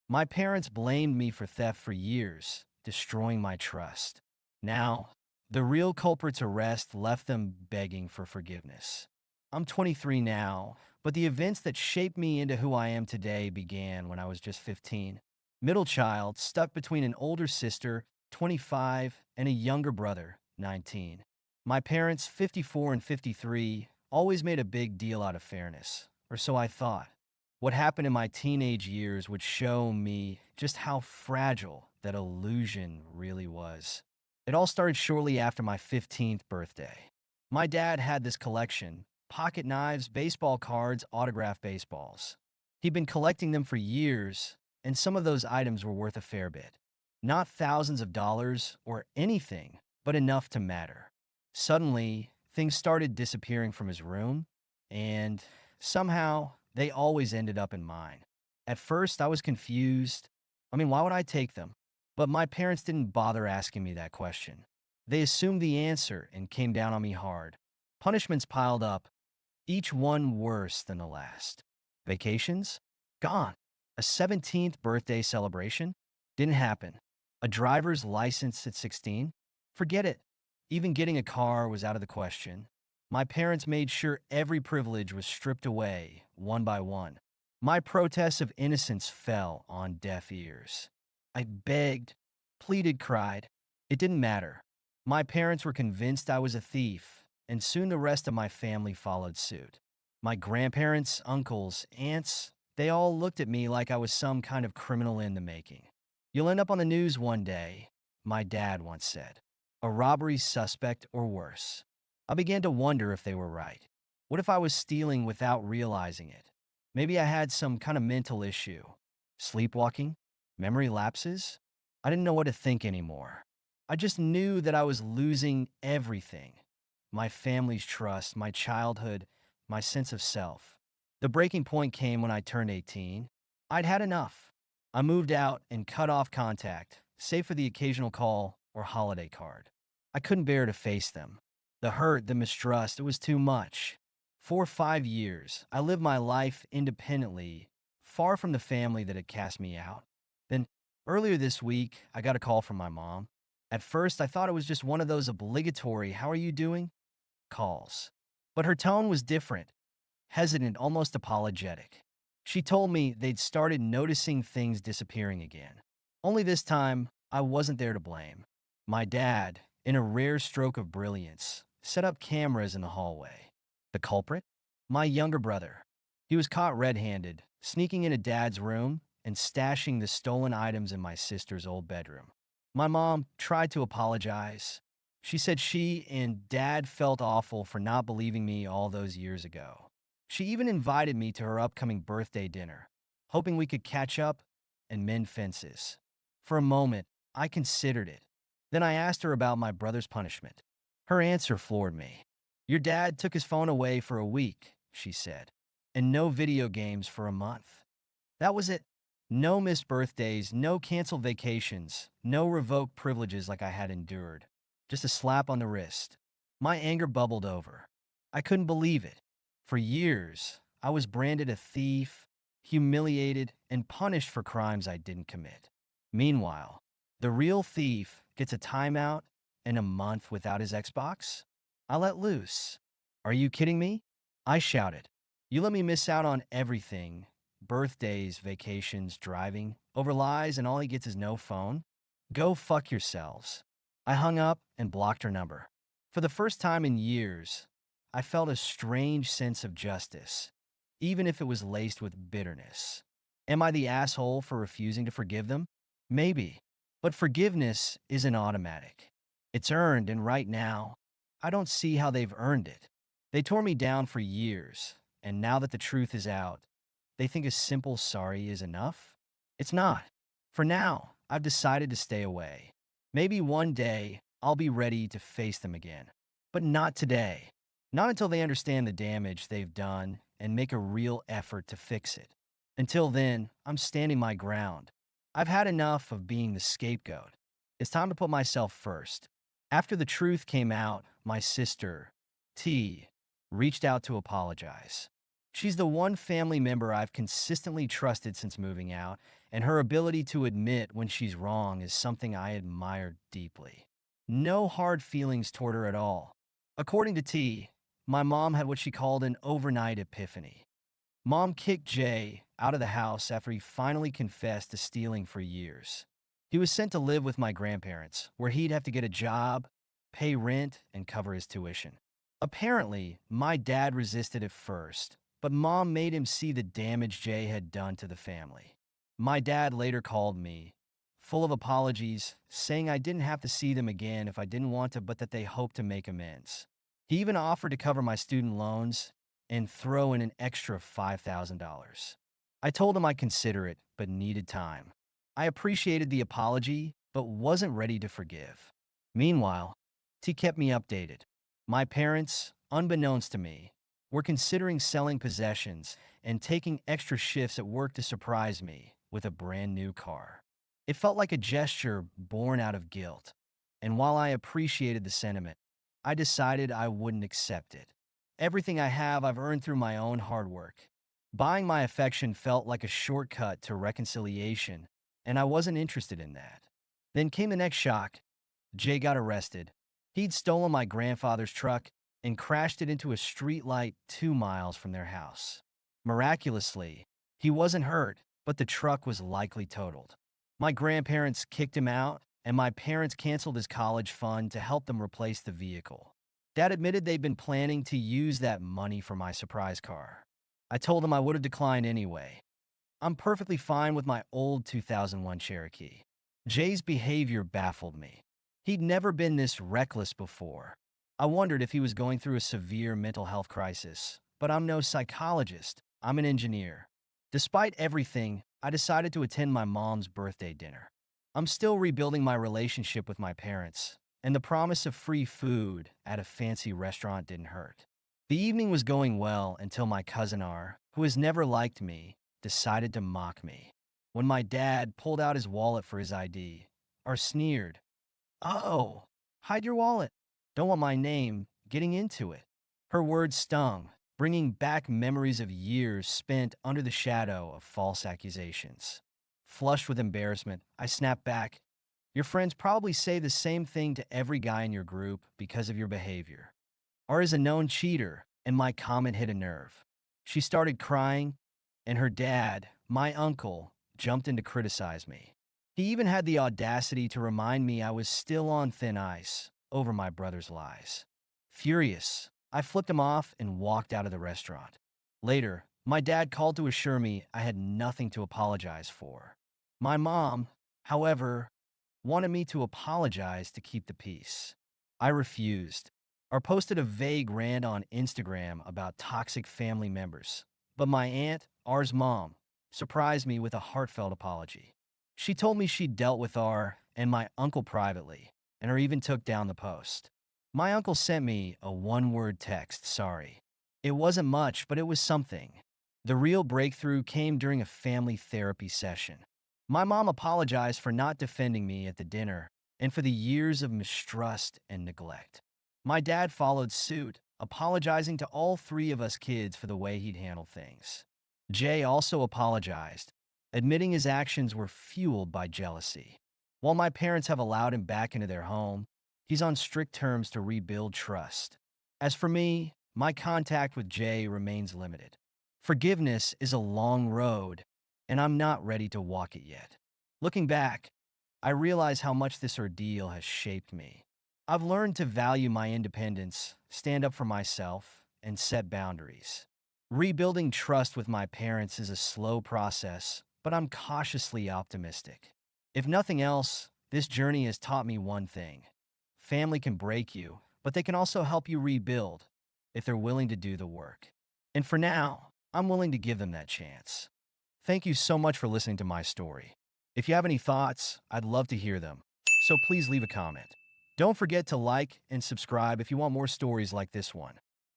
My parents blamed me for theft for years, destroying my trust. Now, the real culprit's arrest left them begging for forgiveness. I'm 23 now, but the events that shaped me into who I am today began when I was just 15. Middle child, stuck between an older sister, 25, and a younger brother, 19. My parents, 54 and 53, always made a big deal out of fairness, or so I thought. What happened in my teenage years would show me just how fragile that illusion really was. It all started shortly after my 15th birthday. My dad had this collection: pocket knives, baseball cards, autographed baseballs. He'd been collecting them for years, and some of those items were worth a fair bit. Not thousands of dollars or anything, but enough to matter. Suddenly, things started disappearing from his room, and somehow they always ended up in mine. At first, I was confused. Why would I take them? But my parents didn't bother asking me that question. They assumed the answer and came down on me hard. Punishments piled up, each one worse than the last. Vacations? Gone. A 17th birthday celebration? Didn't happen. A driver's license at 16? Forget it. Even getting a car was out of the question. My parents made sure every privilege was stripped away, one by one. My protests of innocence fell on deaf ears. I begged, pleaded, cried. It didn't matter. My parents were convinced I was a thief, and soon the rest of my family followed suit. My grandparents, uncles, aunts, they all looked at me like I was some kind of criminal in the making. "You'll end up on the news one day," my dad once said. A robbery suspect or worse. I began to wonder if they were right. What if I was stealing without realizing it? Maybe I had some kind of mental issue. Sleepwalking? Memory lapses? I didn't know what to think anymore. I just knew that I was losing everything: my family's trust, my childhood, my sense of self. The breaking point came when I turned 18. I'd had enough. I moved out and cut off contact, save for the occasional call or holiday card. I couldn't bear to face them. The hurt, the mistrust, it was too much. For 5 years, I lived my life independently, far from the family that had cast me out. Then, earlier this week, I got a call from my mom. At first, I thought it was just one of those obligatory "how are you doing?" calls. But her tone was different, hesitant, almost apologetic. She told me they'd started noticing things disappearing again. Only this time, I wasn't there to blame. My dad, in a rare stroke of brilliance, set up cameras in the hallway. The culprit? My younger brother. He was caught red-handed, sneaking into Dad's room and stashing the stolen items in my sister's old bedroom. My mom tried to apologize. She said she and Dad felt awful for not believing me all those years ago. She even invited me to her upcoming birthday dinner, hoping we could catch up and mend fences. For a moment, I considered it. Then I asked her about my brother's punishment. Her answer floored me. "Your dad took his phone away for a week," she said, "and no video games for a month. That was it. No missed birthdays, no canceled vacations, no revoked privileges like I had endured. Just a slap on the wrist." My anger bubbled over. I couldn't believe it. For years, I was branded a thief, humiliated, and punished for crimes I didn't commit. Meanwhile, the real thief gets a timeout and a month without his Xbox? I let loose. "Are you kidding me?" I shouted. "You let me miss out on everything: birthdays, vacations, driving, over lies, and all he gets is no phone? Go fuck yourselves." I hung up and blocked her number. For the first time in years, I felt a strange sense of justice, even if it was laced with bitterness. Am I the asshole for refusing to forgive them? Maybe. But forgiveness isn't automatic. It's earned, and right now, I don't see how they've earned it. They tore me down for years, and now that the truth is out, they think a simple sorry is enough? It's not. For now, I've decided to stay away. Maybe one day, I'll be ready to face them again. But not today. Not until they understand the damage they've done and make a real effort to fix it. Until then, I'm standing my ground. I've had enough of being the scapegoat. It's time to put myself first. After the truth came out, my sister, T, reached out to apologize. She's the one family member I've consistently trusted since moving out, and her ability to admit when she's wrong is something I admire deeply. No hard feelings toward her at all. According to T, my mom had what she called an overnight epiphany. Mom kicked Jay out of the house after he finally confessed to stealing for years. He was sent to live with my grandparents, where he'd have to get a job, pay rent, and cover his tuition. Apparently, my dad resisted at first, but Mom made him see the damage Jay had done to the family. My dad later called me, full of apologies, saying I didn't have to see them again if I didn't want to, but that they hoped to make amends. He even offered to cover my student loans and throw in an extra $5,000. I told him I'd consider it, but needed time. I appreciated the apology, but wasn't ready to forgive. Meanwhile, T kept me updated. My parents, unbeknownst to me, were considering selling possessions and taking extra shifts at work to surprise me with a brand new car. It felt like a gesture born out of guilt, and while I appreciated the sentiment, I decided I wouldn't accept it. Everything I have, I've earned through my own hard work. Buying my affection felt like a shortcut to reconciliation, and I wasn't interested in that. Then came the next shock. Jay got arrested. He'd stolen my grandfather's truck and crashed it into a streetlight 2 miles from their house. Miraculously, he wasn't hurt, but the truck was likely totaled. My grandparents kicked him out, and my parents canceled his college fund to help them replace the vehicle. Dad admitted they'd been planning to use that money for my surprise car. I told him I would have declined anyway. I'm perfectly fine with my old 2001 Cherokee. Jay's behavior baffled me. He'd never been this reckless before. I wondered if he was going through a severe mental health crisis, but I'm no psychologist. I'm an engineer. Despite everything, I decided to attend my mom's birthday dinner. I'm still rebuilding my relationship with my parents, and the promise of free food at a fancy restaurant didn't hurt. The evening was going well until my cousin R, who has never liked me, decided to mock me. When my dad pulled out his wallet for his ID, R sneered, "Oh, hide your wallet. Don't want my name getting into it." Her words stung, bringing back memories of years spent under the shadow of false accusations. Flushed with embarrassment, I snapped back, "Your friends probably say the same thing to every guy in your group because of your behavior." R is a known cheater, and my comment hit a nerve. She started crying, and her dad, my uncle, jumped in to criticize me. He even had the audacity to remind me I was still on thin ice over my brother's lies. Furious, I flipped him off and walked out of the restaurant. Later, my dad called to assure me I had nothing to apologize for. My mom, however, wanted me to apologize to keep the peace. I refused, or posted a vague rant on Instagram about toxic family members. But my aunt, R's mom, surprised me with a heartfelt apology. She told me she'd dealt with R and my uncle privately, and her even took down the post. My uncle sent me a one-word text, "Sorry." It wasn't much, but it was something. The real breakthrough came during a family therapy session. My mom apologized for not defending me at the dinner and for the years of mistrust and neglect. My dad followed suit, apologizing to all three of us kids for the way he'd handled things. Jay also apologized, admitting his actions were fueled by jealousy. While my parents have allowed him back into their home, he's on strict terms to rebuild trust. As for me, my contact with Jay remains limited. Forgiveness is a long road, and I'm not ready to walk it yet. Looking back, I realize how much this ordeal has shaped me. I've learned to value my independence, stand up for myself, and set boundaries. Rebuilding trust with my parents is a slow process, but I'm cautiously optimistic. If nothing else, this journey has taught me one thing. Family can break you, but they can also help you rebuild if they're willing to do the work. And for now, I'm willing to give them that chance. Thank you so much for listening to my story. If you have any thoughts, I'd love to hear them, so please leave a comment. Don't forget to like and subscribe if you want more stories like this one.